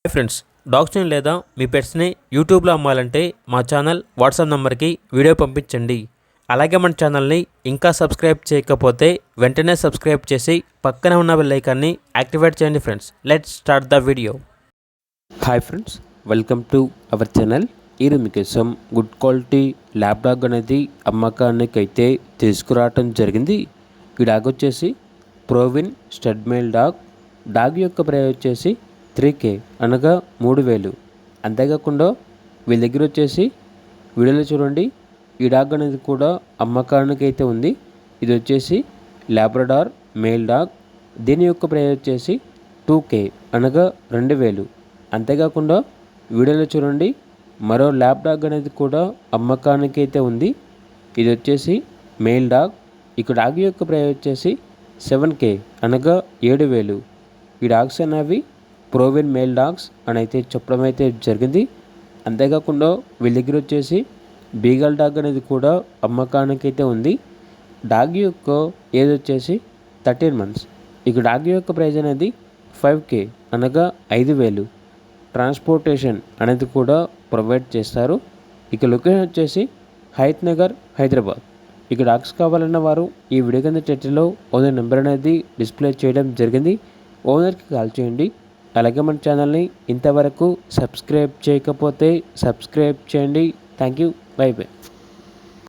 Hi friends, డాగ్స్ని లేదా మీ పెట్స్ని యూట్యూబ్లో అమ్మాలంటే మా ఛానల్ వాట్సాప్ నెంబర్కి వీడియో పంపించండి. అలాగే మన ఛానల్ని ఇంకా సబ్స్క్రైబ్ చేయకపోతే వెంటనే సబ్స్క్రైబ్ చేసి పక్కనే ఉన్న బెల్ ఐకాన్ని యాక్టివేట్ చేయండి. Friends, let's start the video. Hi friends, welcome to our channel. ఈరోజు మీకోసం గుడ్ క్వాలిటీ ల్యాబ్ డాగ్ అనేది అమ్మకానికి అయితే తీసుకురావటం జరిగింది. ఈ డాగ్ వచ్చేసి ప్రోవిన్ స్టడ్ మేల్ డాగ్. డాగ్ యొక్క ప్రైస్ వచ్చేసి 3K అనగా 3000. అంతేకాకుండా వీళ్ళ దగ్గర వచ్చేసి వీడియోలో చూడండి, ఈ డాగ్ అనేది కూడా అమ్మకానికి అయితే ఉంది. ఇది వచ్చేసి లాబ్రడార్ మేల్ డాగ్. దీని యొక్క ప్రైస్ వచ్చేసి 2K అనగా 2000. అంతేకాకుండా వీడియోలో చూడండి, మరో ల్యాబ్ డాగ్ అనేది కూడా అమ్మకానికి అయితే ఉంది. ఇది వచ్చేసి మేల్ డాగ్. ఇక డాగ్ యొక్క ప్రైస్ వచ్చేసి 7K అనగా 7000. ఈ డాగ్స్ అనేవి ప్రోవిన్ మేల్ డాగ్స్ అని అయితే చెప్పడం అయితే జరిగింది. అంతేకాకుండా వీళ్ళ దగ్గర వచ్చేసి బీగల్ డాగ్ అనేది కూడా అమ్మకానికి అయితే ఉంది. డాగ్ యొక్క ఏజ్ వచ్చేసి 13 months. ఇక డాగ్ యొక్క ప్రైజ్ అనేది 5K అనగా 5000. ట్రాన్స్పోర్టేషన్ అనేది కూడా ప్రొవైడ్ చేస్తారు. ఇక లొకేషన్ వచ్చేసి హయత్ నగర్, హైదరాబాద్. ఇక డాగ్స్ కావాలన్న వారు ఈ వీడియో కింద టైటిల్లో ఓనర్ నెంబర్ అనేది డిస్ప్లే చేయడం జరిగింది. ఓనర్కి కాల్ చేయండి. అలాగే మన ఛానల్ని ఇంతవరకు సబ్స్క్రైబ్ చేయకపోతే సబ్స్క్రైబ్ చేయండి. Thank you. By by.